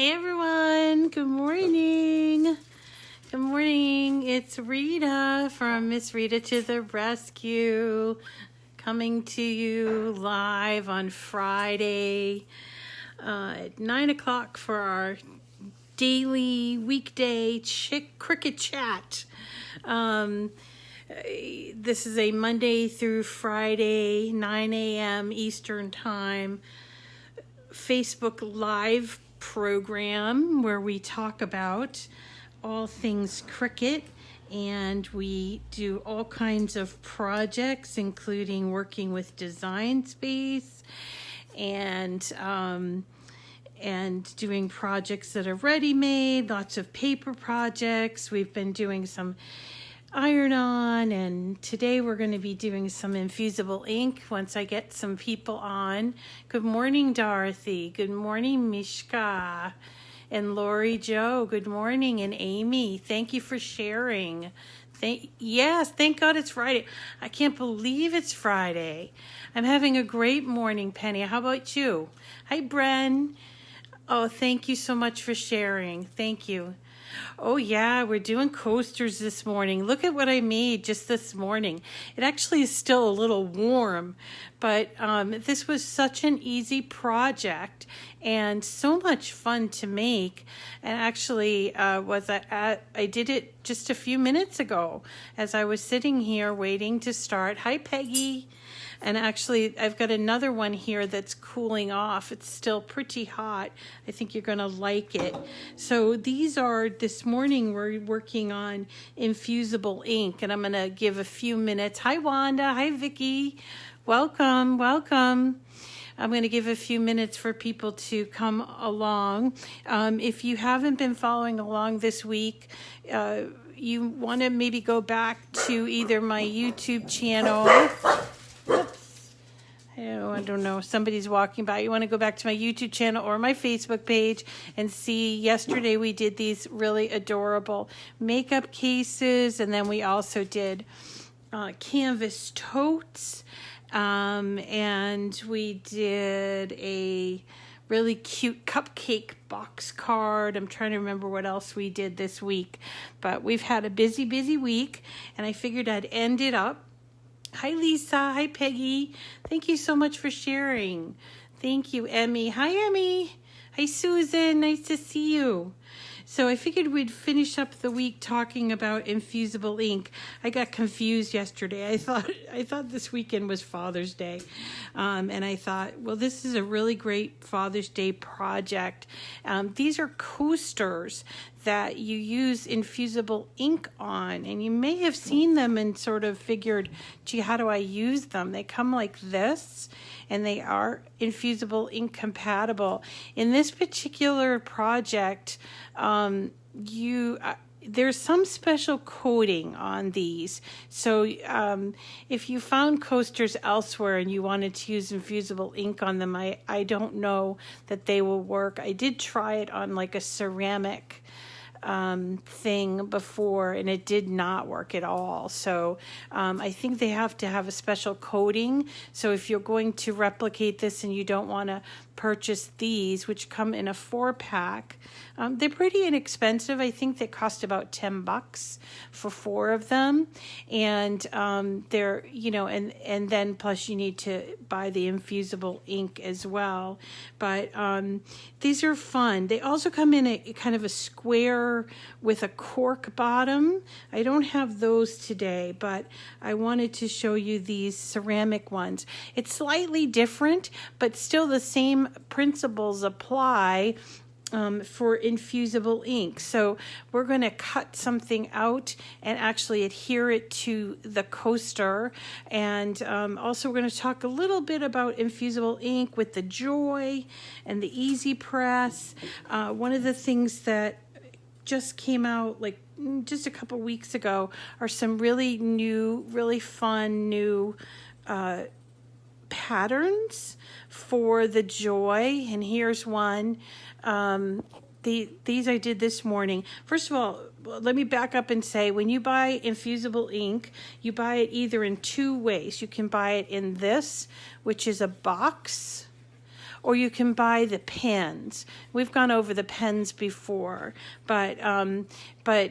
Hey everyone, good morning. Good morning. It's Rita from Miss Rita to the Rescue, coming to you live on Friday at 9 o'clock for our daily weekday Cricut Chat. This is a Monday through Friday, 9 a.m. Eastern Time Facebook Live program where we talk about all things Cricut, and we do all kinds of projects, including working with Design Space and doing projects that are ready-made, lots of paper projects. We've been doing some iron-on, and today we're going to be doing some Infusible Ink once I get some people on. Good morning, Dorothy. Good morning, Mishka. And Lori Jo, good morning. And Amy, thank you for sharing. Yes, thank God it's Friday. I can't believe it's Friday. I'm having a great morning, Penny. How about you? Hi, Bren. Oh, thank you so much for sharing. Thank you. Oh yeah, we're doing coasters this morning. Look at what I made just this morning. It actually is still a little warm, but this was such an easy project and so much fun to make. And actually, I did it just a few minutes ago as I was sitting here waiting to start. Hi, Peggy. And actually, I've got another one here that's cooling off. It's still pretty hot. I think you're going to like it. So this morning we're working on Infusible Ink, and I'm going to give a few minutes. Hi, Wanda. Hi, Vicki. Welcome, welcome. I'm going to give a few minutes for people to come along. If you haven't been following along this week, you want to maybe go back to either my YouTube channel. I don't know. Somebody's walking by. You want to go back to my YouTube channel or my Facebook page and see. Yesterday we did these really adorable makeup cases, and then we also did canvas totes, and we did a really cute cupcake box card. I'm trying to remember what else we did this week, but we've had a busy week, and I figured I'd end it up. Hi, Lisa. Hi, Peggy. Thank you so much for sharing. Thank you, Emmy. Hi, Emmy. Hi, Susan. Nice to see you. So I figured we'd finish up the week talking about Infusible Ink. I got confused yesterday. I thought this weekend was Father's Day. And I thought, well, this is a really great Father's Day project. These are coasters that you use Infusible Ink on, and you may have seen them and sort of figured, gee, how do I use them? They come like this, and they are Infusible Ink compatible. In this particular project, there's some special coating on these. So if you found coasters elsewhere and you wanted to use Infusible Ink on them, I don't know that they will work. I did try it on like a ceramic thing before, and it did not work at all. So I think they have to have a special coating. So if you're going to replicate this and you don't want to purchase these, which come in a 4-pack, they're pretty inexpensive. I think they cost about $10 for 4 of them, and they're, and then plus you need to buy the Infusible Ink as well. But these are fun. They also come in a kind of a square with a cork bottom. I don't have those today, but I wanted to show you these ceramic ones. It's slightly different, but still the same principles apply for Infusible Ink. So we're going to cut something out and actually adhere it to the coaster. And also we're going to talk a little bit about Infusible Ink with the Joy and the EasyPress. One of the things that just came out like just a couple weeks ago are some really new, really fun new patterns for the Joy, and here's one. These I did this morning. First of all, let me back up and say, when you buy Infusible Ink, you buy it either in 2 ways. You can buy it in this, which is a box, or you can buy the pens. We've gone over the pens before, but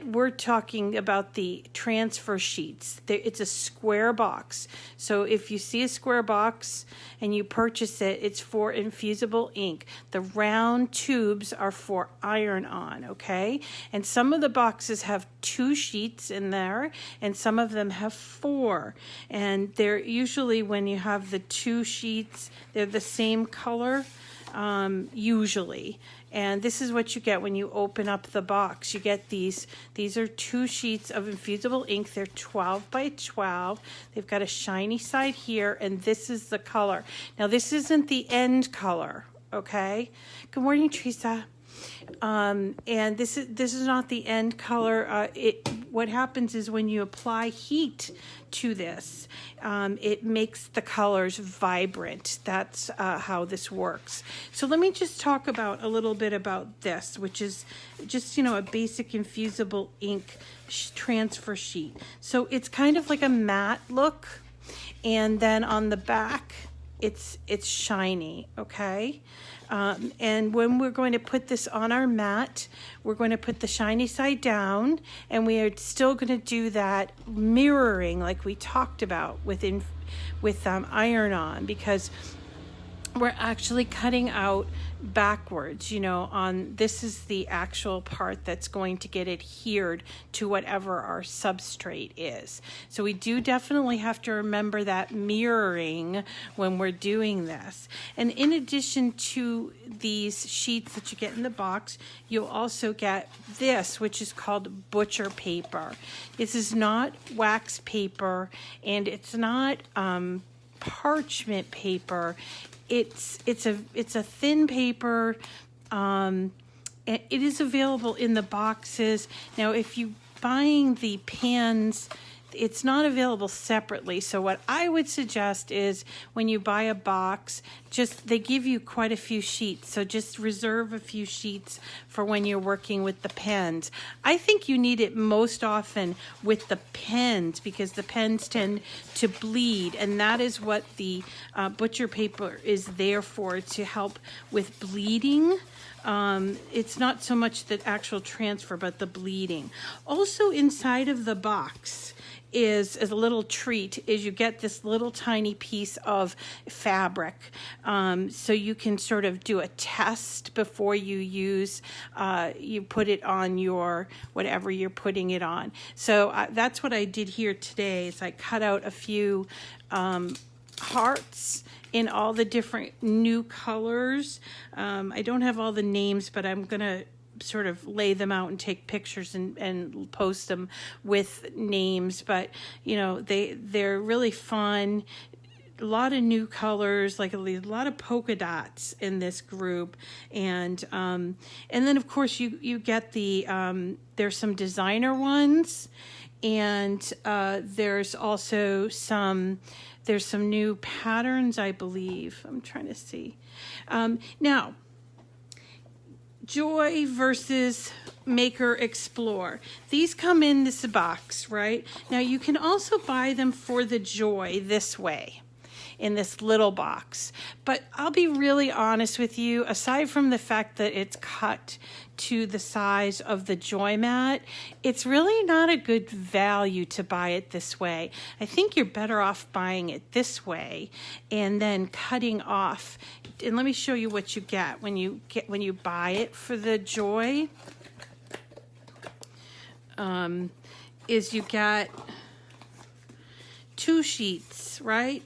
we're talking about the transfer sheets. It's a square box. So if you see a square box and you purchase it, it's for Infusible Ink. The round tubes are for iron-on, okay? And some of the boxes have 2 sheets in there, and some of them have 4. And they're usually, when you have the 2 sheets, they're the same color, usually. And this is what you get when you open up the box. You get these are 2 sheets of Infusible Ink. They're 12 by 12. They've got a shiny side here, and this is the color. Now, this isn't the end color, okay? Good morning, Teresa. And this is not the end color. What happens is when you apply heat to this, it makes the colors vibrant. That's how this works. So let me just talk about a little bit about this, which is just, a basic Infusible Ink transfer sheet. So it's kind of like a matte look, and then on the back, it's shiny, okay? And when we're going to put this on our mat, we're going to put the shiny side down, and we are still going to do that mirroring like we talked about with iron-on, because we're actually cutting out backwards, on this is the actual part that's going to get adhered to whatever our substrate is. So we do definitely have to remember that mirroring when we're doing this. And in addition to these sheets that you get in the box, you'll also get this, which is called butcher paper. This is not wax paper, and it's not parchment paper. It's a thin paper. It is available in the boxes. Now, if you're buying the pans, it's not available separately. So what I would suggest is when you buy a box, they give you quite a few sheets. So just reserve a few sheets for when you're working with the pens. I think you need it most often with the pens, because the pens tend to bleed, and that is what the butcher paper is there for, to help with bleeding. It's not so much the actual transfer, but the bleeding. Also inside of the box is a little treat, is you get this little tiny piece of fabric. So you can sort of do a test before you put it on your, whatever you're putting it on. So that's what I did here today, is I cut out a few hearts in all the different new colors. I don't have all the names, but I'm going to sort of lay them out and take pictures and post them with names. But, they're really fun. A lot of new colors, like a lot of polka dots in this group. And then, of course, you get there's some designer ones. And there's also some new patterns, I believe. I'm trying to see. Now, Joy versus Maker Explore. These come in this box, right? Now, you can also buy them for the Joy this way, in this little box. But I'll be really honest with you, aside from the fact that it's cut to the size of the Joy mat, it's really not a good value to buy it this way. I think you're better off buying it this way and then cutting off. And let me show you what you get when you buy it for the Joy. Is you get 2 sheets, right?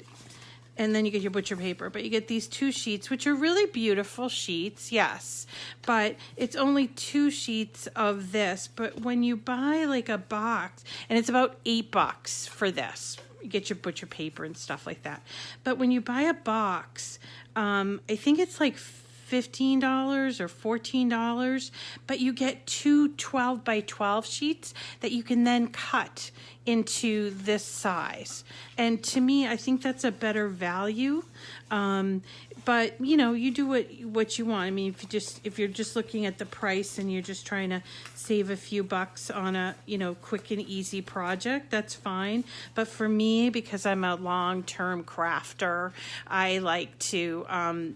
And then you get your butcher paper, but you get these 2 sheets, which are really beautiful sheets, yes, but it's only 2 sheets of this. But when you buy like a box, and it's about $8 for this, you get your butcher paper and stuff like that. But when you buy a box, I think it's like $15 or $14, but you get 2 12 by 12 sheets that you can then cut into this size. And to me, I think that's a better value, but you know, you do what you want. I mean, if you're just looking at the price and you're just trying to save a few bucks on a, you know, quick and easy project, that's fine. But for me, because I'm a long-term crafter, I like to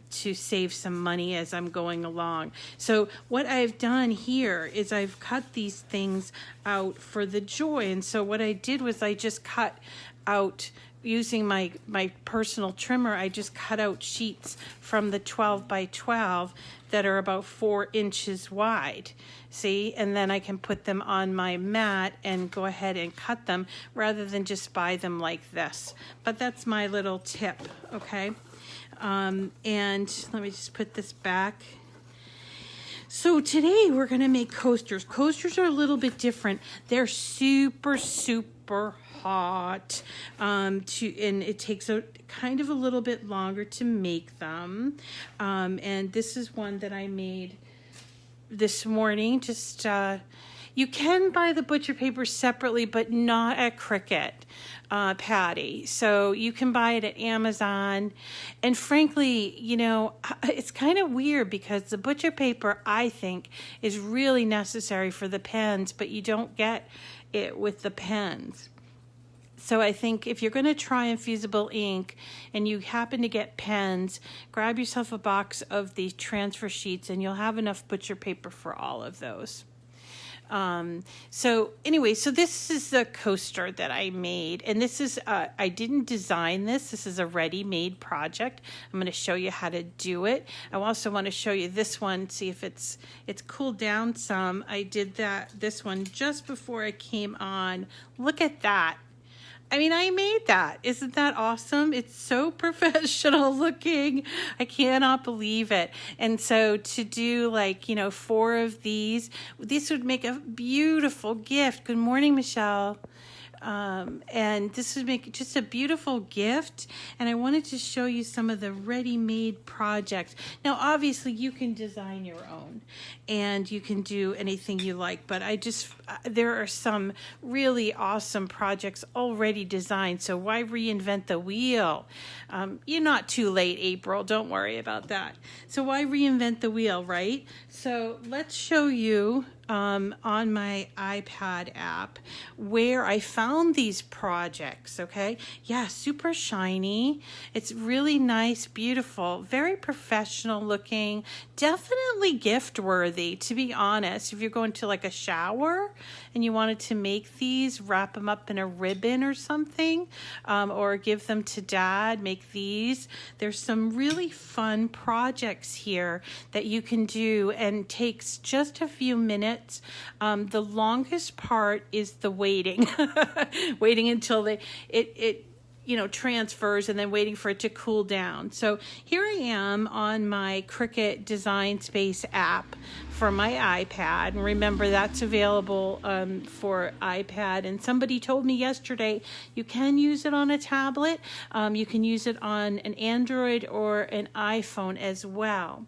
save some money as I'm going along. So what I've done here is I've cut these things out for the joy. And so what I did was I just cut out, using my personal trimmer, I just cut out sheets from the 12 by 12 that are about 4 inches wide. See, and then I can put them on my mat and go ahead and cut them rather than just buy them like this. But that's my little tip, okay? And let me just put this back. So today we're going to make coasters. Coasters are a little bit different. They're super, super hot, and it takes a kind of a little bit longer to make them. And this is one that I made this morning. Just you can buy the butcher paper separately, but not at Cricut, Patty. So you can buy it at Amazon. And frankly, you know, it's kind of weird because the butcher paper, I think, is really necessary for the pens, but you don't get it with the pens. So I think if you're going to try Infusible Ink and you happen to get pens, grab yourself a box of the transfer sheets and you'll have enough butcher paper for all of those. So anyway, so this is the coaster that I made, and this is, I didn't design this. This is a ready-made project. I'm going to show you how to do it. I also want to show you this one, see if it's cooled down some. I did this one just before I came on. Look at that. I mean, I made that. Isn't that awesome? It's so professional looking. I cannot believe it. And so to do 4 of these, this would make a beautiful gift. Good morning, Michelle. And this would make just a beautiful gift. And I wanted to show you some of the ready-made projects. Now, obviously, you can design your own and you can do anything you like, but there are some really awesome projects already designed. So why reinvent the wheel? You're not too late, April. Don't worry about that. So why reinvent the wheel, right? So let's show you on my iPad app where I found these projects, okay? Yeah, super shiny. It's really nice, beautiful, very professional looking, definitely gift worthy, to be honest. If you're going to a shower and you wanted to make these, wrap them up in a ribbon or something, or give them to dad, make these. There's some really fun projects here that you can do and takes just a few minutes. The longest part is the waiting, waiting until it transfers and then waiting for it to cool down. So here I am on my Cricut Design Space app for my iPad. And remember, that's available for iPad. And somebody told me yesterday you can use it on a tablet. You can use it on an Android or an iPhone as well.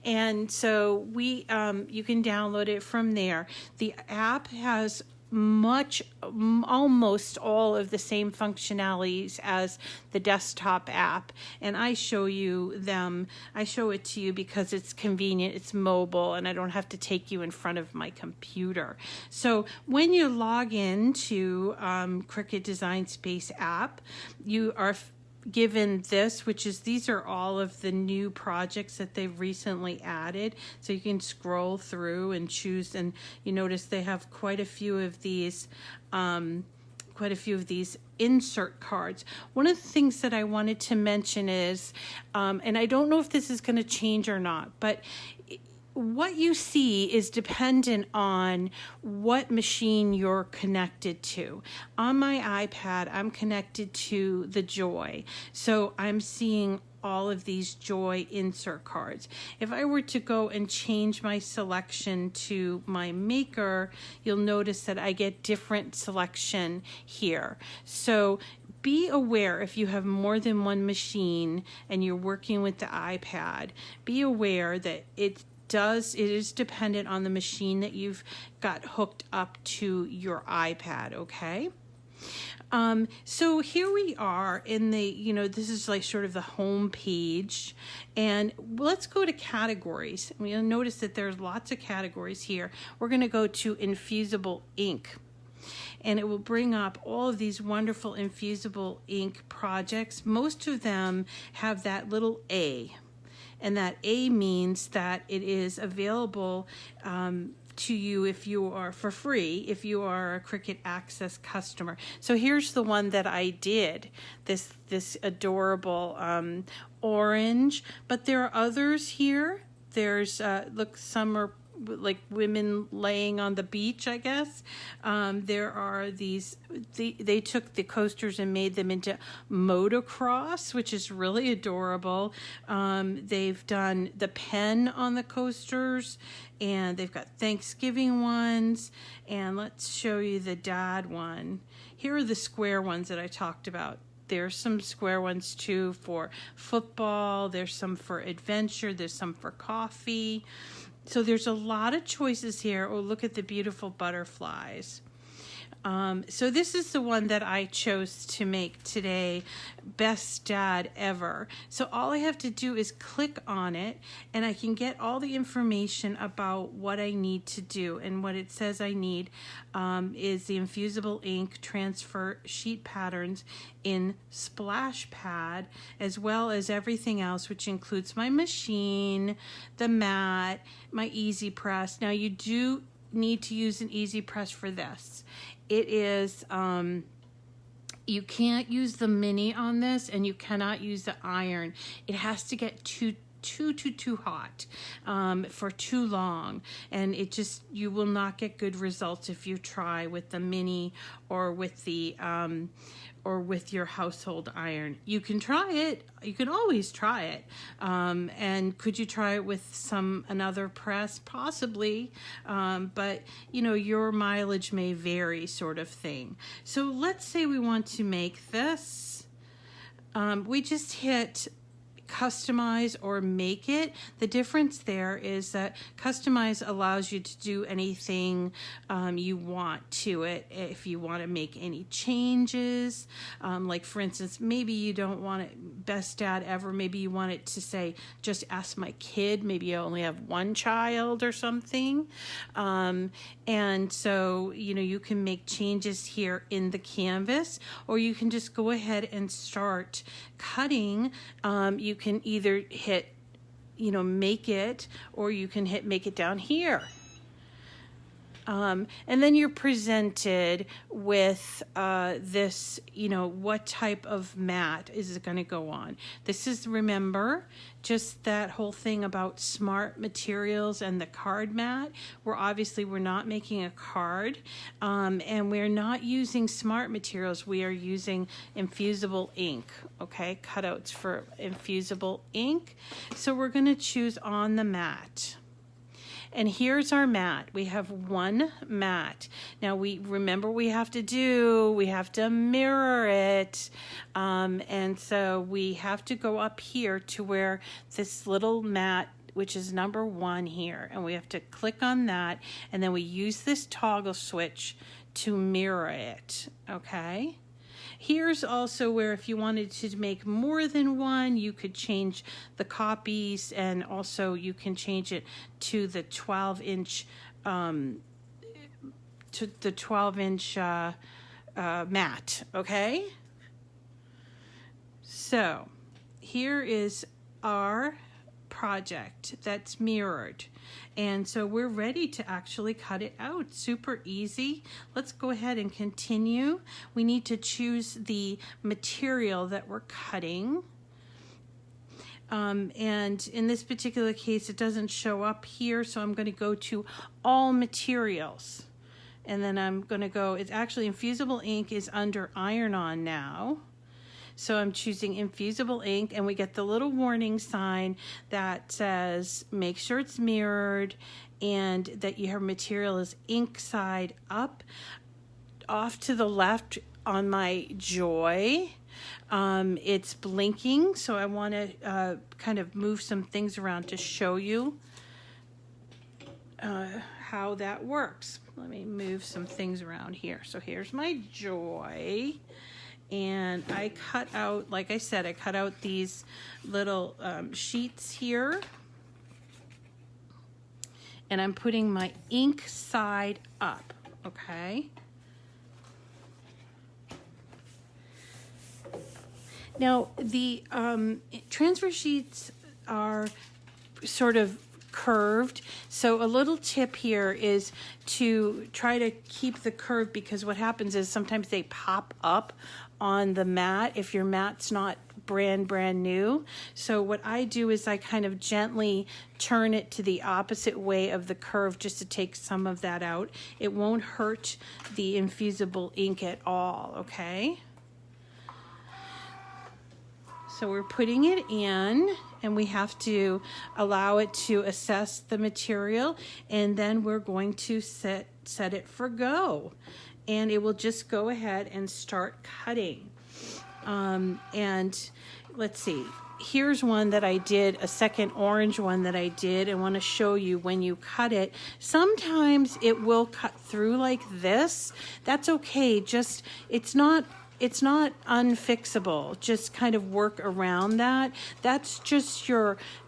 And so you can download it from there. The app has almost all of the same functionalities as the desktop app, and I show it to you because it's convenient, it's mobile, and I don't have to take you in front of my computer. So when you log into Cricut Design Space app, you are given this, these are all of the new projects that they've recently added. So you can scroll through and choose, and you notice they have quite a few of these insert cards. One of the things that I wanted to mention is, and I don't know if this is going to change or not, but what you see is dependent on what machine you're connected to. On my iPad, I'm connected to the Joy. So I'm seeing all of these Joy insert cards. If I were to go and change my selection to my Maker, you'll notice that I get different selection here. So be aware, if you have more than one machine and you're working with the iPad, be aware that it is dependent on the machine that you've got hooked up to your iPad, okay? So here we are in the, this is like sort of the home page, and let's go to categories. You'll notice that there's lots of categories here. We're going to go to Infusible Ink, and it will bring up all of these wonderful Infusible Ink projects. Most of them have that little A, and that A means that it is available to you if you are for free, if you are a Cricut Access customer. So here's the one that I did, this adorable orange, but there are others here. There's look, some are like women laying on the beach, I guess. There are these, they took the coasters and made them into motocross, which is really adorable. They've done the pen on the coasters, and they've got Thanksgiving ones, and let's show you the dad one. Here are the square ones that I talked about. There's some square ones too for football. There's some for adventure. There's some for coffee. So there's a lot of choices here. Oh, look at the beautiful butterflies. So this is the one that I chose to make today, Best Dad Ever. So all I have to do is click on it, and I can get all the information about what I need to do. And what it says I need is the Infusible Ink transfer sheet patterns in Splash Pad, as well as everything else, which includes my machine, the mat, my EasyPress. Now you do need to use an EasyPress for this. It is, you can't use the mini on this, and you cannot use the iron. It has to get too hot for too long, and it just, you will not get good results if you try with the mini or with the or with your household iron. You can try it. You can always try it. And could you try it with another press? Possibly. But your mileage may vary, sort of thing. So let's say we want to make this. We just hit customize or make it. The difference there is that customize allows you to do anything you want to it. If you want to make any changes, like for instance, maybe you don't want it Best Dad Ever, maybe you want it to say just ask my kid, maybe you only have one child or something, and so you can make changes here in the canvas, or you can just go ahead and start cutting. You can either hit, make it, or you can hit make it down here. And then you're presented with this, what type of mat is it going to go on. This is, remember, just that whole thing about smart materials and the card mat. We're not making a card, and we're not using smart materials. We are using Infusible Ink, okay, cutouts for Infusible Ink. So we're going to choose on the mat. And here's our mat. We have one mat. Now we have to mirror it. And so we have to go up here to where this little mat, which is number 1 here, and we have to click on that, and then we use this toggle switch to mirror it, okay? Here's also where if you wanted to make more than one, you could change the copies, and also you can change it to the 12-inch mat, okay? So here is our project that's mirrored, and so we're ready to actually cut it out. Super easy. Let's go ahead and continue. We need to choose the material that we're cutting, and in this particular case it doesn't show up here, so I'm going to go to all materials, and then I'm going to go, it's actually Infusible Ink is under iron-on now. So I'm choosing Infusible Ink, and we get the little warning sign that says make sure it's mirrored and that your material is ink side up. Off to the left on my Joy, it's blinking, so I want to kind of move some things around to show you how that works. Let me move some things around here. So here's my joy. And I cut out, like I said, I cut out these little sheets here. And I'm putting my ink side up, okay? Now, the transfer sheets are sort of curved, so a little tip here is to try to keep the curve, because what happens is sometimes they pop up on the mat if your mat's not brand new. So what I do is I kind of gently turn it to the opposite way of the curve just to take some of that out. It won't hurt the infusible ink at all, okay? So we're putting it in, and we have to allow it to assess the material, and then we're going to set it for go. And it will just go ahead and start cutting. And let's see, here's one that I did, a second orange one that I did. I want to show you when you cut it. Sometimes it will cut through like this. That's okay. Just, it's not unfixable. Just kind of work around that. That's just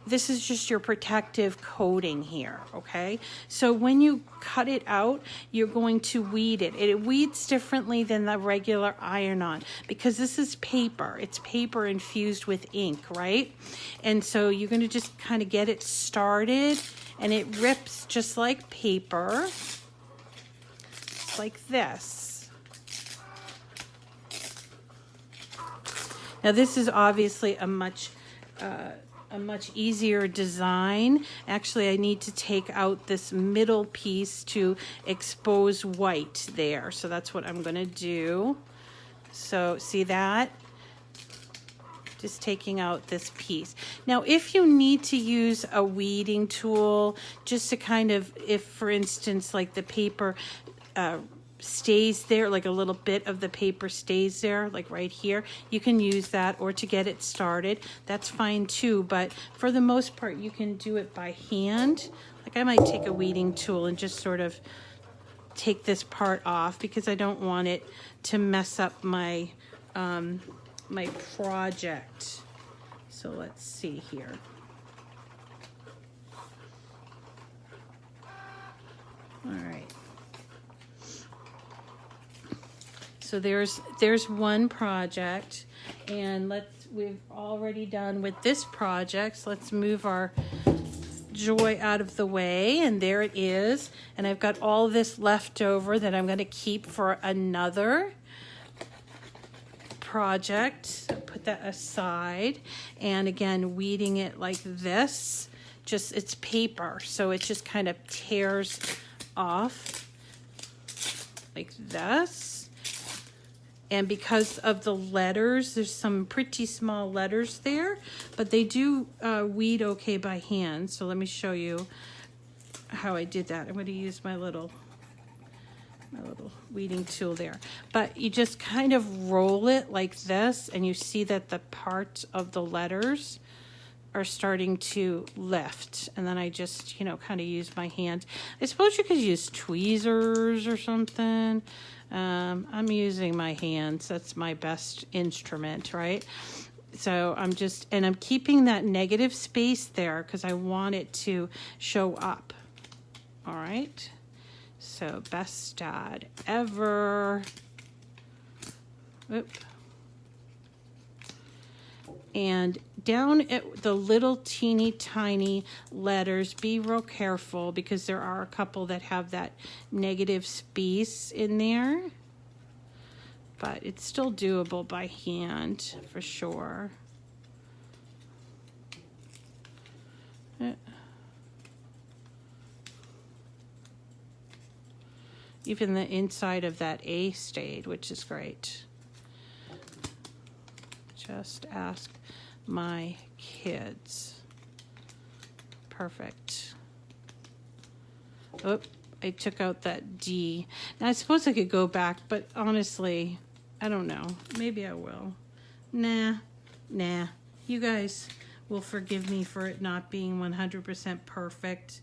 this is just your protective coating here, okay? So when you cut it out, you're going to weed it. It weeds differently than the regular iron-on because this is paper. It's paper infused with ink, right? And so you're going to just kind of get it started, and it rips just like paper, just like this. Now this is obviously a much easier design. Actually, I need to take out this middle piece to expose white there. So that's what I'm going to do. So see that? Just taking out this piece. Now, if you need to use a weeding tool, just to kind of, if for instance, like the paper stays there, like a little bit of the paper stays there, like right here, you can use that, or to get it started, that's fine too. But for the most part, you can do it by hand. Like I might take a weeding tool and just sort of take this part off because I don't want it to mess up my my project. So let's see here. All right. So there's one project, and we've already done with this project. So let's move our joy out of the way, and there it is. And I've got all this left over that I'm going to keep for another project. Put that aside, and again, weeding it like this. Just, it's paper, so it just kind of tears off like this. And because of the letters, there's some pretty small letters there, but they do weed okay by hand. So let me show you how I did that. I'm going to use my little weeding tool there. But you just kind of roll it like this, and you see that the parts of the letters are starting to lift. And then I just, kind of use my hand. I suppose you could use tweezers or something. I'm using my hands. That's my best instrument, right? So I'm keeping that negative space there because I want it to show up. All right. So best dad ever. Oop. And down at the little teeny tiny letters, be real careful because there are a couple that have that negative space in there. But it's still doable by hand for sure. Even the inside of that A stayed, which is great. Just ask my kids. Perfect. Oh, I took out that D. Now, I suppose I could go back, but honestly, I don't know. Maybe I will. Nah. You guys will forgive me for it not being 100% perfect,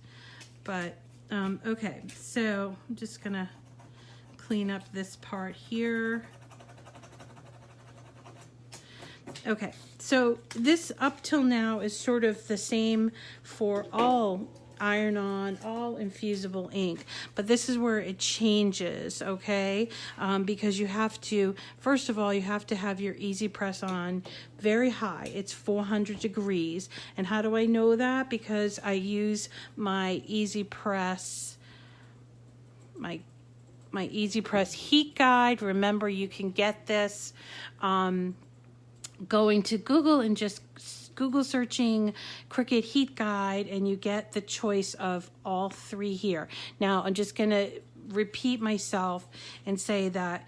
but Okay, so I'm just gonna clean up this part here. Okay, so this up till now is sort of the same for all iron-on, all infusible ink, but this is where it changes, okay? Because you have to, first of all, you have to have your EasyPress on very high. It's 400 degrees. And how do I know that? Because I use my EasyPress, my EasyPress heat guide. Remember, you can get this going to Google and just Google searching Cricut heat guide, and you get the choice of all three here. Now, I'm just going to repeat myself and say that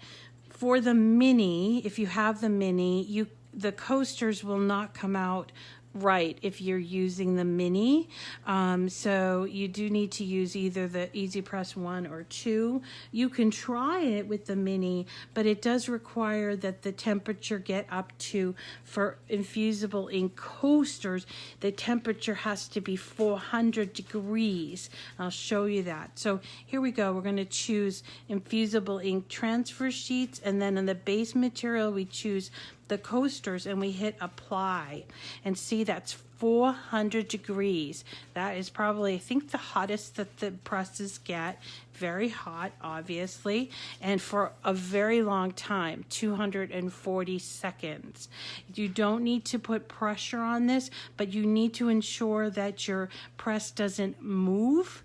for the mini, if you have the mini, the coasters will not come out right if you're using the mini. So you do need to use either the EasyPress 1 or 2. You can try it with the mini, but it does require that the temperature get up to, for infusible ink coasters, the temperature has to be 400 degrees. I'll show you that. So here we go. We're going to choose infusible ink transfer sheets, and then on the base material we choose the coasters, and we hit apply, and see that's 400 degrees. That is probably, I think, the hottest that the presses get. Very hot, obviously, and for a very long time, 240 seconds. You don't need to put pressure on this, but you need to ensure that your press doesn't move,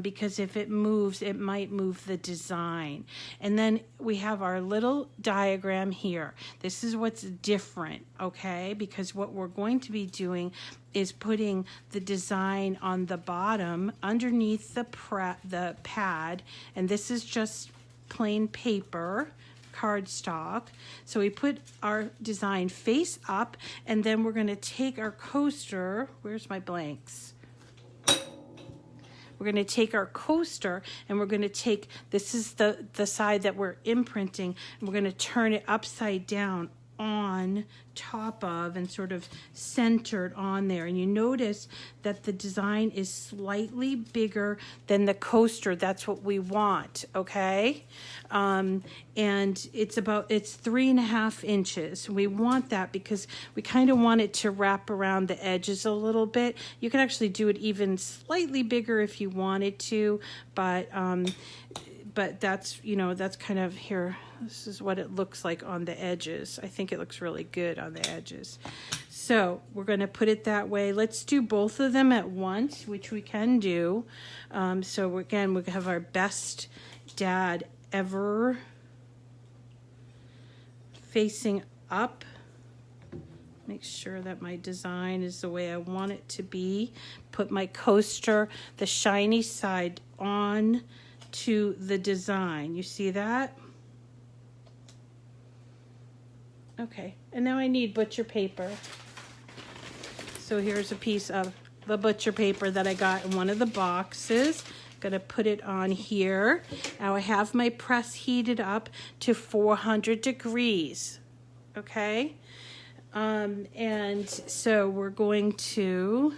because if it moves, it might move the design. And then we have our little diagram here. This is what's different, okay? Because what we're going to be doing is putting the design on the bottom underneath the pad, and this is just plain paper, cardstock. So we put our design face up, and then we're going to take our coaster. Where's my blanks? We're going to take our coaster, and we're going to take, this is the side that we're imprinting, and we're going to turn it upside down on top of and sort of centered on there. And you notice that the design is slightly bigger than the coaster. That's what we want, okay? And it's 3.5 inches. We want that because we kind of want it to wrap around the edges a little bit. You can actually do it even slightly bigger if you wanted to, but that's, you know, that's kind of here. This is what it looks like on the edges. I think it looks really good on the edges. So we're going to put it that way. Let's do both of them at once, which we can do. So again, we have our best dad ever facing up. Make sure that my design is the way I want it to be. Put my coaster, the shiny side, on to the design. You see that? Okay, and now I need butcher paper. So here's a piece of the butcher paper that I got in one of the boxes. Gonna put it on here. Now I have my press heated up to 400 degrees. Okay, and so we're going to,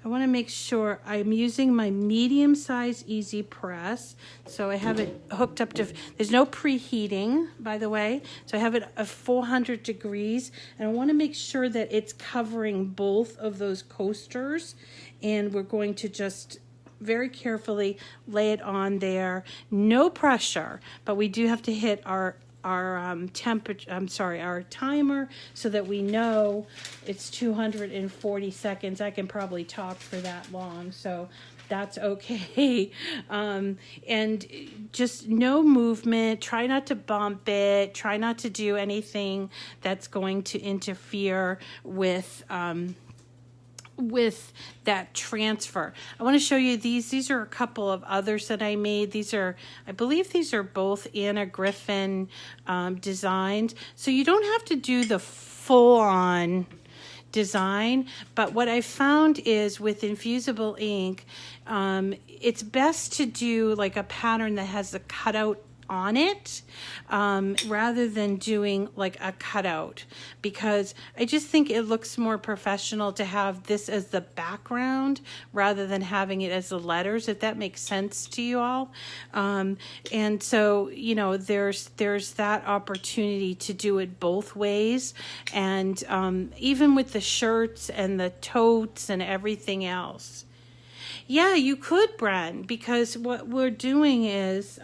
I want to make sure I'm using my medium-sized EasyPress. So I have it hooked up to, there's no preheating, by the way. So I have it at 400 degrees. And I want to make sure that it's covering both of those coasters. And we're going to just very carefully lay it on there. No pressure, but we do have to hit our temperature, our timer, so that we know it's 240 seconds. I can probably talk for that long, so that's okay. And just no movement. Try not to bump it. Try not to do anything that's going to interfere with that transfer. I want to show you these. These are a couple of others that I made. These are, I believe these are both Anna Griffin designs. So you don't have to do the full-on design, but what I found is with infusible ink, it's best to do like a pattern that has the cutout on it, rather than doing like a cutout, because I just think it looks more professional to have this as the background rather than having it as the letters, if that makes sense to you all. And so, you know, there's that opportunity to do it both ways. And even with the shirts and the totes and everything else. Yeah, you could, Bren, because what we're doing is,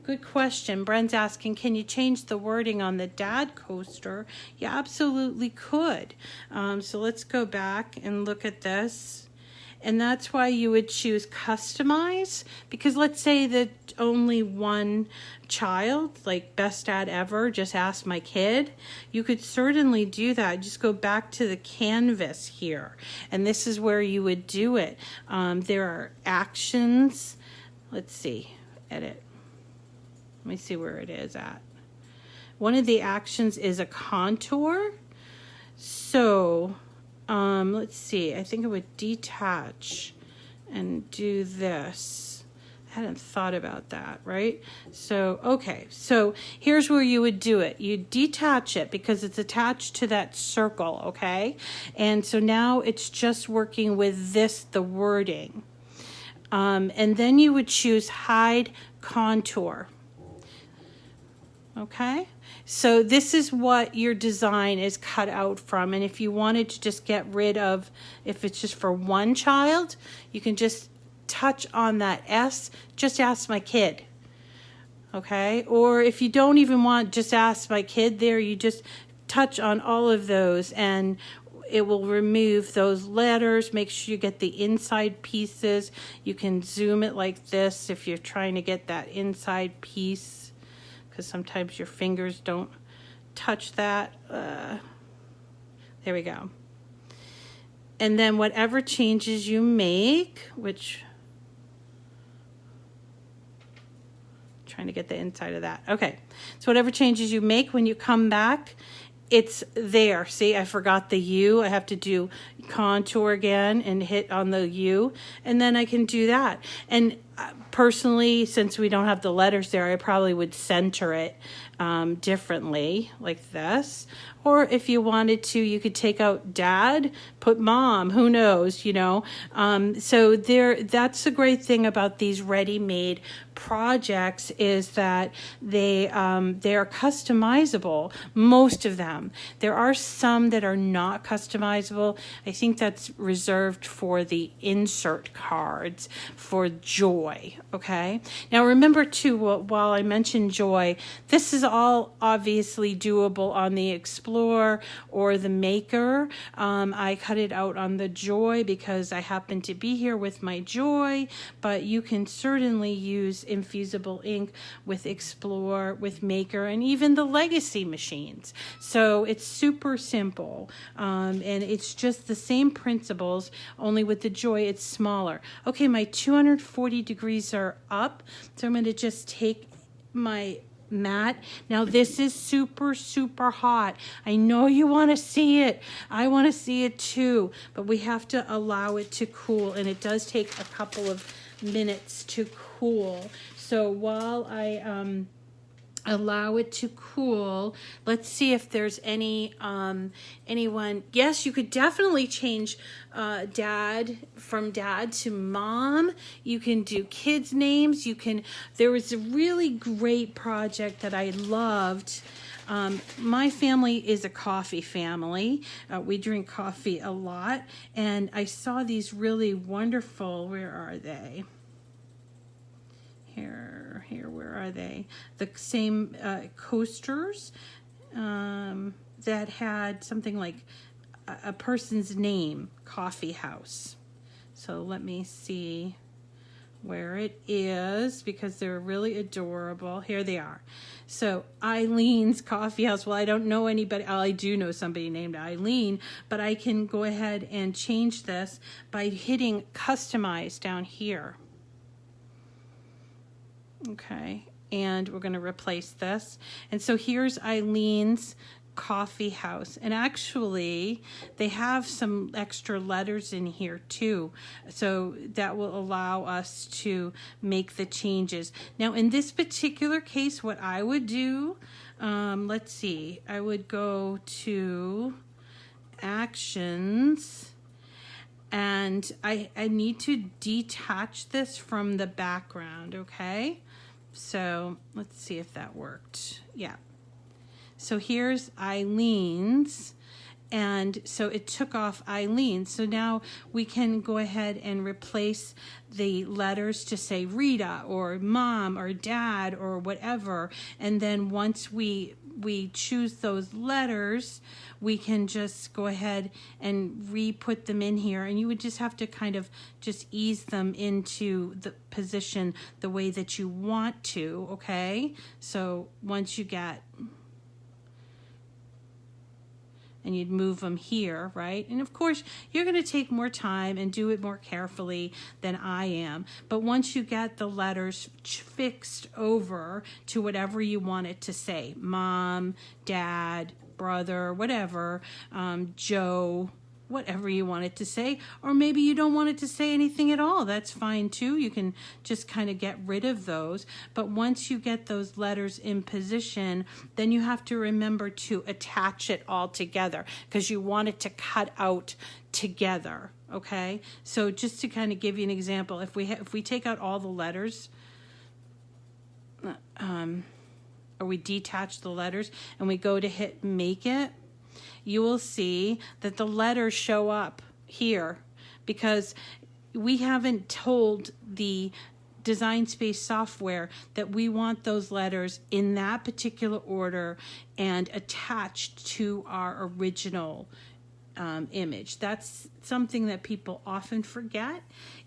good question. Bren's asking, can you change the wording on the dad coaster? You absolutely could. So let's go back and look at this. And that's why you would choose customize, because let's say that only one child, like best dad ever, just asked my kid. You could certainly do that. Just go back to the canvas here. And this is where you would do it. There are actions. Let's see, edit. Let me see where it is at. One of the actions is a contour. So, let's see, I think I would detach and do this. I hadn't thought about that, right? So, okay, so here's where you would do it. You detach it because it's attached to that circle, okay? And so now it's just working with this, the wording. And then you would choose hide contour. Okay, so this is what your design is cut out from. And if you wanted to just get rid of, if it's just for one child, you can just touch on that S, just ask my kid. Okay, or if you don't even want just ask my kid there, you just touch on all of those and it will remove those letters. Make sure you get the inside pieces. You can zoom it like this if you're trying to get that inside piece, because sometimes your fingers don't touch that. There we go. And then whatever changes you make, which, trying to get the inside of that. Okay, so whatever changes you make, when you come back, it's there. See, I forgot the U. I have to do contour again and hit on the U, and then I can do that. And personally, since we don't have the letters there, I probably would center it differently, like this. Or if you wanted to, you could take out dad, put mom, who knows, you know. So that's the great thing about these ready-made projects, is that they are customizable, most of them. There are some that are not customizable. I think that's reserved for the insert cards for joy, okay? Now remember too, while I mentioned joy, this is all obviously doable on the Explorer or the Maker. I cut it out on the Joy because I happen to be here with my Joy, but you can certainly use Infusible Ink with Explorer, with Maker, and even the Legacy machines. So it's super simple, and it's just the same principles, only with the Joy it's smaller. Okay, my 240 degrees are up, so I'm going to just take my mat. Now this is super, super hot. I know you want to see it. I want to see it too, but we have to allow it to cool, and it does take a couple of minutes to cool. So while I allow it to cool, let's see if there's anyone. Yes, you could definitely change dad from dad to mom. You can do kids' names. There was a really great project that I loved. My family is a coffee family. We drink coffee a lot, and I saw these really wonderful, where are they? Here, where are they? The same coasters that had something like a person's name, coffee house. So let me see where it is, because they're really adorable. Here they are. So Eileen's Coffee House. Well, I don't know anybody. I do know somebody named Eileen, but I can go ahead and change this by hitting customize down here. Okay, and we're going to replace this. And so here's Eileen's coffee house. And actually, they have some extra letters in here too. So that will allow us to make the changes. Now, in this particular case, what I would do, let's see, I would go to Actions, and I need to detach this from the background, okay? So let's see if that worked. Yeah. So here's Eileen's, and so it took off Eileen. So now we can go ahead and replace the letters to say Rita or Mom or Dad or whatever. And then once we choose those letters, we can just go ahead and re-put them in here. And you would just have to kind of just ease them into the position the way that you want to, okay? So once you get... and you'd move them here, right? And of course, you're going to take more time and do it more carefully than I am. But once you get the letters fixed over to whatever you want it to say, Mom, Dad, brother, whatever, Joe, whatever you want it to say, or maybe you don't want it to say anything at all. That's fine too. You can just kind of get rid of those. But once you get those letters in position, then you have to remember to attach it all together because you want it to cut out together. Okay. So just to kind of give you an example, if we take out all the letters, or we detach the letters and we go to hit make it, you will see that the letters show up here because we haven't told the Design Space software that we want those letters in that particular order and attached to our original image. That's something that people often forget,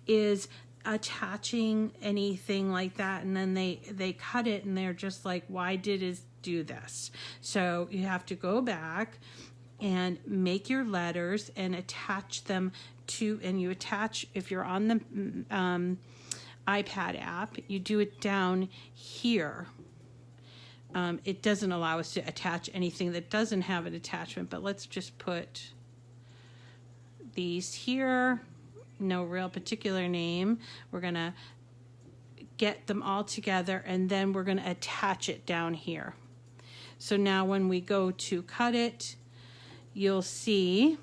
is attaching anything like that, and then they cut it and they're just like, why did it do this? So you have to go back and make your letters and attach them to, and you attach, if you're on the iPad app, you do it down here. It doesn't allow us to attach anything that doesn't have an attachment, but let's just put these here, no real particular name. We're gonna get them all together and then we're gonna attach it down here. So now when we go to cut it, you'll see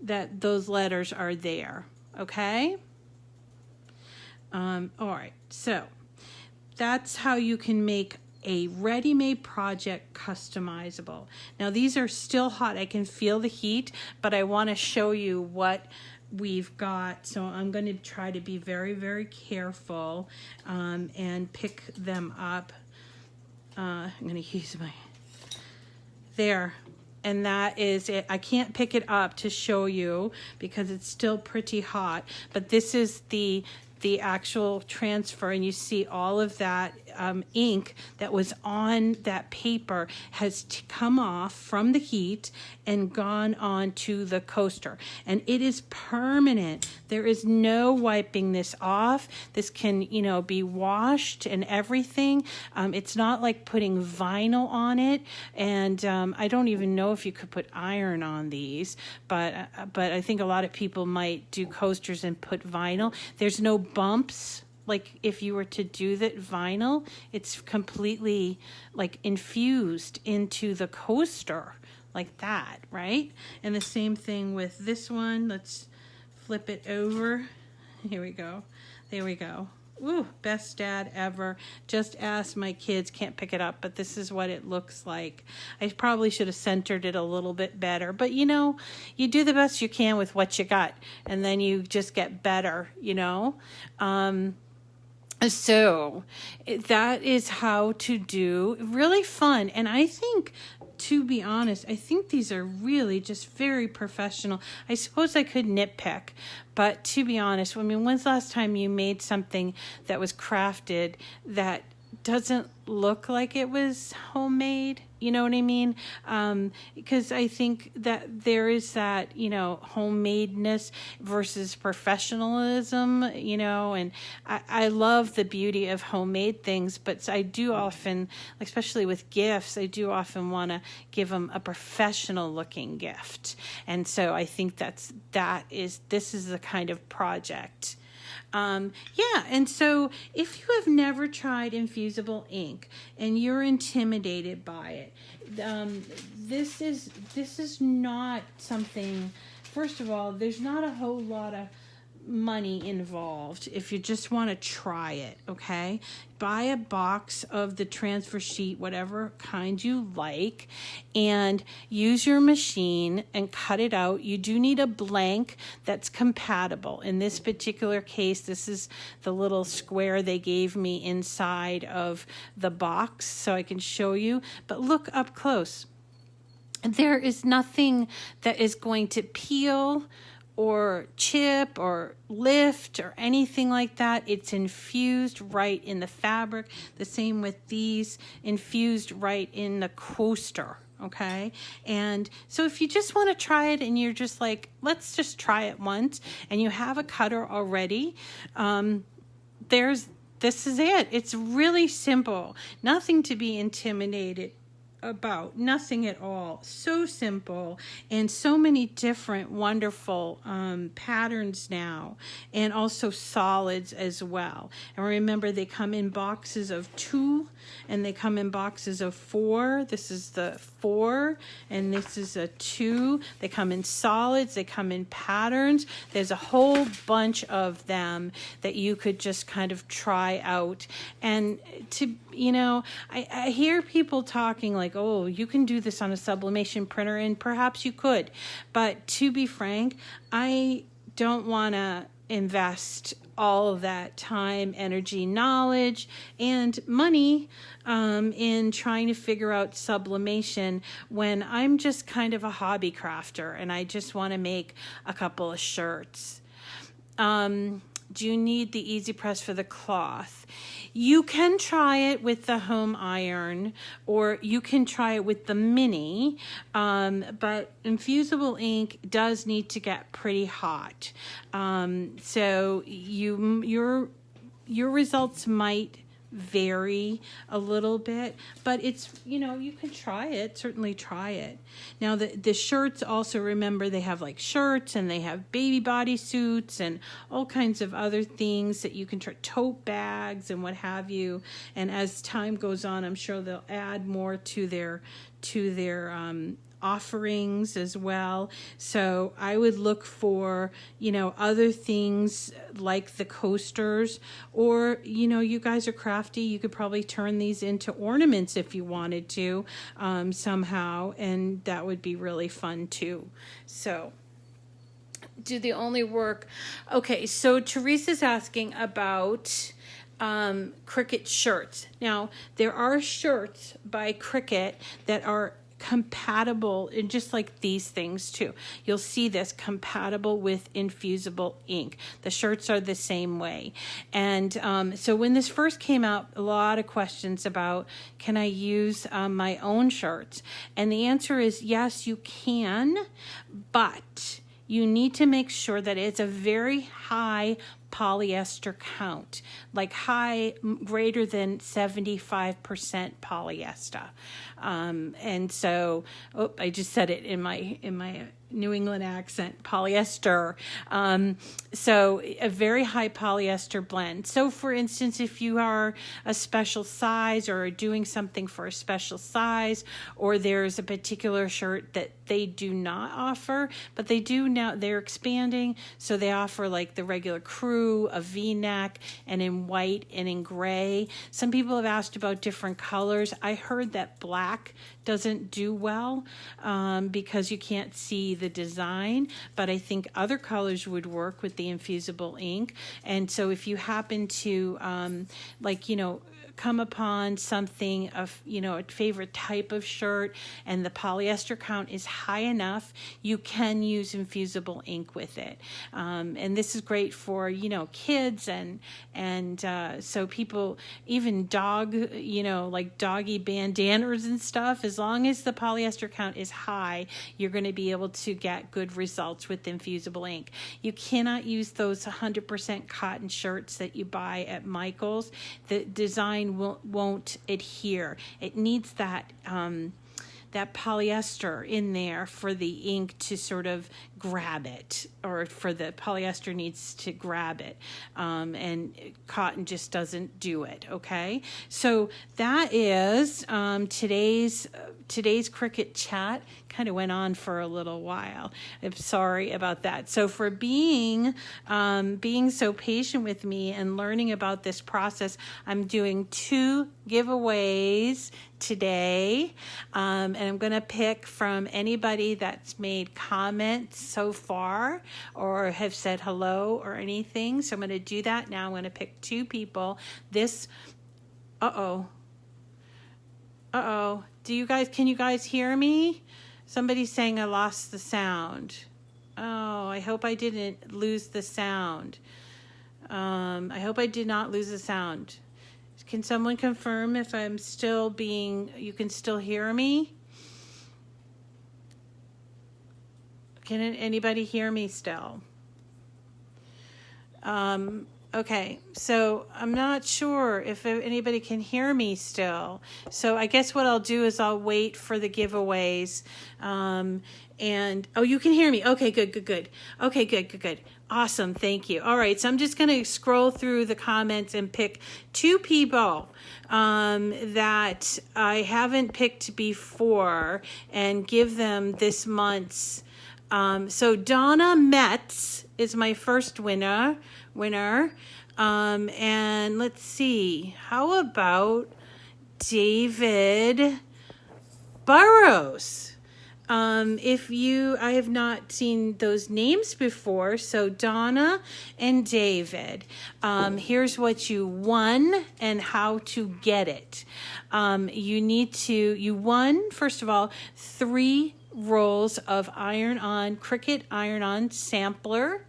that those letters are there, okay? All right, so that's how you can make a ready-made project customizable. Now these are still hot. I can feel the heat, but I want to show you what we've got. So I'm going to try to be very, very careful and pick them up. I'm going to use my... There. And that is it. I can't pick it up to show you because it's still pretty hot, but this is the actual transfer, and you see all of that ink that was on that paper has come off from the heat and gone on to the coaster, and it is permanent. There is no wiping this off. This can, be washed and everything. It's not like putting vinyl on it, and I don't even know if you could put iron on these, but I think a lot of people might do coasters and put vinyl. There's no bumps. Like if you were to do that vinyl, it's completely like infused into the coaster like that, right? And the same thing with this one. Let's flip it over. Here we go. There we go. Ooh, best dad ever. Just ask my kids, can't pick it up, but this is what it looks like. I probably should have centered it a little bit better, but you do the best you can with what you got, and then you just get better, So that is how to do. Really fun. And I think, to be honest, I think these are really just very professional. I suppose I could nitpick, but to be honest, when's the last time you made something that was crafted that doesn't look like it was homemade. You know what I mean? Because I think that there is that, homemadeness versus professionalism, and I love the beauty of homemade things, but I do often, especially with gifts, I do often want to give them a professional looking gift. And so I think this is the kind of project. And so if you have never tried Infusible Ink and you're intimidated by it, this is not something. First of all, there's not a whole lot of money involved if you just want to try it. Okay, buy a box of the transfer sheet, whatever kind you like, and use your machine and cut it out. You do need a blank that's compatible. In this particular case, this is the little square they gave me inside of the box, so I can show you. But look up close. There is nothing that is going to peel or chip or lift or anything like that. It's infused right in the fabric. The same with these, infused right in the coaster. Okay. And so if you just want to try it and you're just like, let's just try it once, and you have a cutter already, this is it. It's really simple. Nothing to be intimidated about, nothing at all. So simple, and so many different wonderful patterns now, and also solids as well. And remember, they come in boxes of 2 and they come in boxes of 4. This is the 4 and this is a 2. They come in solids, they come in patterns. There's a whole bunch of them that you could just kind of try out. And I hear people talking like, oh, you can do this on a sublimation printer, and perhaps you could. But to be frank, I don't want to invest all of that time, energy, knowledge, and money in trying to figure out sublimation when I'm just kind of a hobby crafter and I just want to make a couple of shirts. Do you need the EasyPress for the cloth? You can try it with the home iron, or you can try it with the mini, but Infusible Ink does need to get pretty hot. So your results might vary a little bit, but it's, you can try it, certainly try it. Now the shirts also, remember, they have like shirts and they have baby body suits and all kinds of other things that you can try, tote bags and what have you. And as time goes on, I'm sure they'll add more to their offerings as well. So I would look for, other things like the coasters, or, you guys are crafty. You could probably turn these into ornaments if you wanted to, somehow, and that would be really fun too. So do the only work. Okay. So Teresa's asking about Cricut shirts. Now there are shirts by Cricut that are compatible, and just like these things too, you'll see this compatible with Infusible Ink. The shirts are the same way. And so when this first came out, a lot of questions about, can I use my own shirts? And the answer is yes, you can, but you need to make sure that it's a very high polyester count, like greater than 75% polyester. And so, I just said it in my New England accent, polyester. So a very high polyester blend. So for instance, if you are a special size or are doing something for a special size, or there's a particular shirt that they do not offer, but they do now, they're expanding. So they offer like the regular crew, a V-neck, and in white and in gray. Some people have asked about different colors. I heard that black doesn't do well because you can't see the design, but I think other colors would work with the Infusible Ink. And so if you happen to come upon something of, a favorite type of shirt and the polyester count is high enough, you can use infusible ink with it. And this is great for, kids and so people, even dog, like doggy bandanas and stuff, as long as the polyester count is high, you're going to be able to get good results with infusible ink. You cannot use those 100% cotton shirts that you buy at Michael's. The design won't adhere. It needs that polyester in there for the ink to sort of grab it, or for the polyester needs to grab it, and cotton just doesn't do it. Okay, so that is today's Cricut chat. Kind of went on for a little while. I'm sorry about that. So for being so patient with me and learning about this process, I'm doing 2 giveaways today, and I'm going to pick from anybody that's made comments so far or have said hello or anything. So I'm going to do that now. I'm going to pick 2 people. Can you guys hear me? Somebody's saying I lost the sound. Oh, I hope I didn't lose the sound. I hope I did not lose the sound. Can someone confirm if I'm still you can still hear me? Can anybody hear me still? Okay, so I'm not sure if anybody can hear me still. So I guess what I'll do is I'll wait for the giveaways. You can hear me. Okay, good. Okay, good. Awesome, thank you. All right, so I'm just going to scroll through the comments and pick 2 people that I haven't picked before and give them this month's. So Donna Metz is my first winner. And let's see, how about David Burrows? I have not seen those names before. So Donna and David, here's what you won and how to get it. You won, first of all, 3 rolls of Cricut iron-on sampler.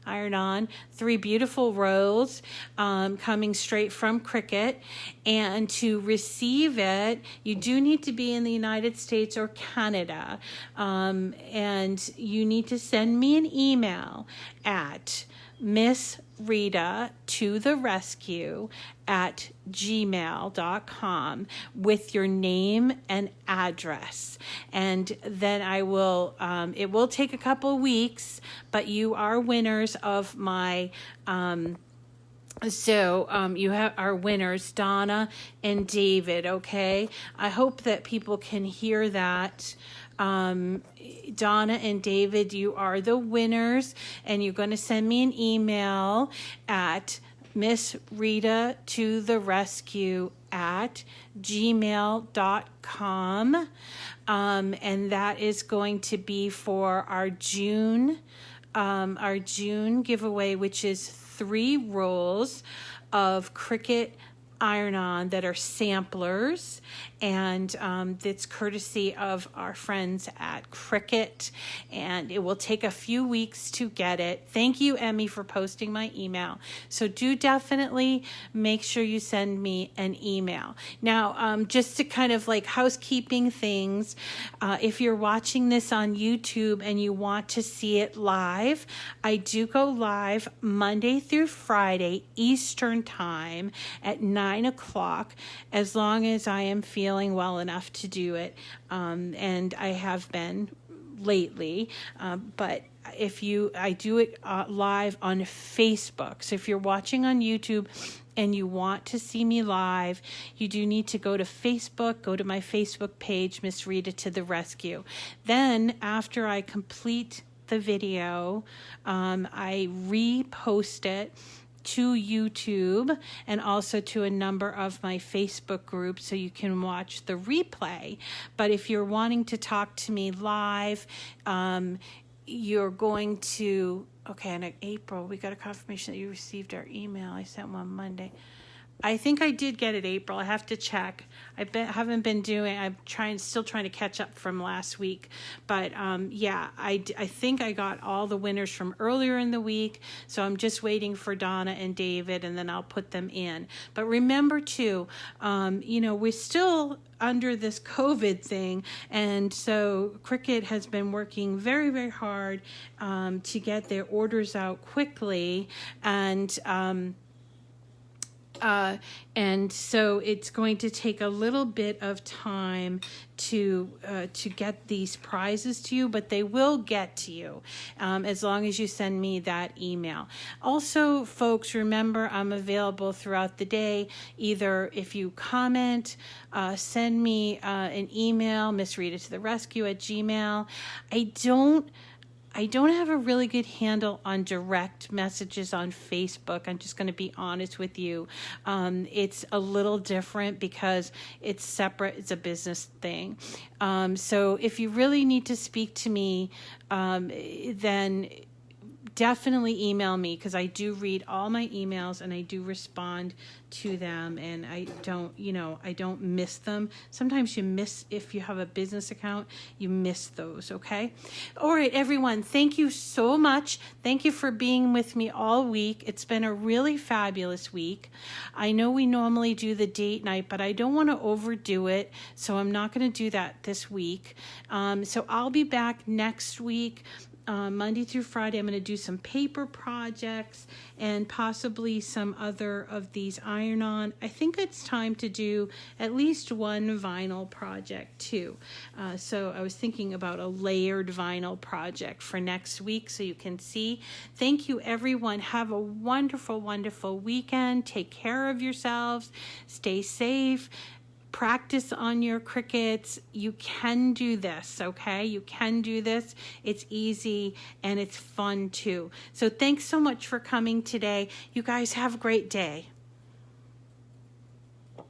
3 beautiful rolls coming straight from Cricut. And to receive it, you do need to be in the United States or Canada. And you need to send me an email at Miss Rita to the rescue at gmail.com with your name and address. And then I will, it will take a couple weeks, but you are winners of my, you are winners, Donna and David, okay? I hope that people can hear that. Donna and David, you are the winners, and you're going to send me an email at Miss Rita to the rescue at gmail.com. And that is going to be for our June giveaway, which is 3 rolls of Cricut iron-on that are samplers, and it's courtesy of our friends at Cricut, and it will take a few weeks to get it. Thank you, Emmy, for posting my email. So do definitely make sure you send me an email. Now, just to kind of like housekeeping things, if you're watching this on YouTube and you want to see it live, I do go live Monday through Friday Eastern Time at 9 o'clock, as long as I am feeling well enough to do it, and I have been lately, but I do it live on Facebook. So if you're watching on YouTube and you want to see me live, you do need to go to Facebook, go to my Facebook page, Miss Rita to the Rescue. Then after I complete the video, I repost it to YouTube and also to a number of my Facebook groups so you can watch the replay. But if you're wanting to talk to me live, you're going to, okay, in April, we got a confirmation that you received our email. I sent one Monday. I think I did get it, April. I have to check. Haven't been doing. Still trying to catch up from last week. But yeah, I think I got all the winners from earlier in the week. So I'm just waiting for Donna and David, and then I'll put them in. But remember too, we're still under this COVID thing, and so Cricut has been working very, very hard to get their orders out quickly, and so it's going to take a little bit of time to get these prizes to you, but they will get to you as long as you send me that email. Also, folks, remember I'm available throughout the day. Either if you comment, send me an email, Miss Rita to the Rescue at Gmail. I don't have a really good handle on direct messages on Facebook. I'm just going to be honest with you. It's a little different because it's separate. It's a business thing. So if you really need to speak to me, then definitely email me, because I do read all my emails and I do respond to them, and I don't miss them. Sometimes you miss, if you have a business account, you miss those, okay? All right, everyone, thank you so much. Thank you for being with me all week. It's been a really fabulous week. I know we normally do the date night, but I don't want to overdo it, so I'm not going to do that this week. So I'll be back next week. Monday through Friday, I'm going to do some paper projects and possibly some other of these iron-on. I think it's time to do at least one vinyl project too. So I was thinking about a layered vinyl project for next week, so you can see. Thank you, everyone. Have a wonderful, wonderful weekend. Take care of yourselves. Stay safe. Practice on your Cricuts. You can do this, okay? You can do this. It's easy and it's fun too. So thanks so much for coming today. You guys have a great day.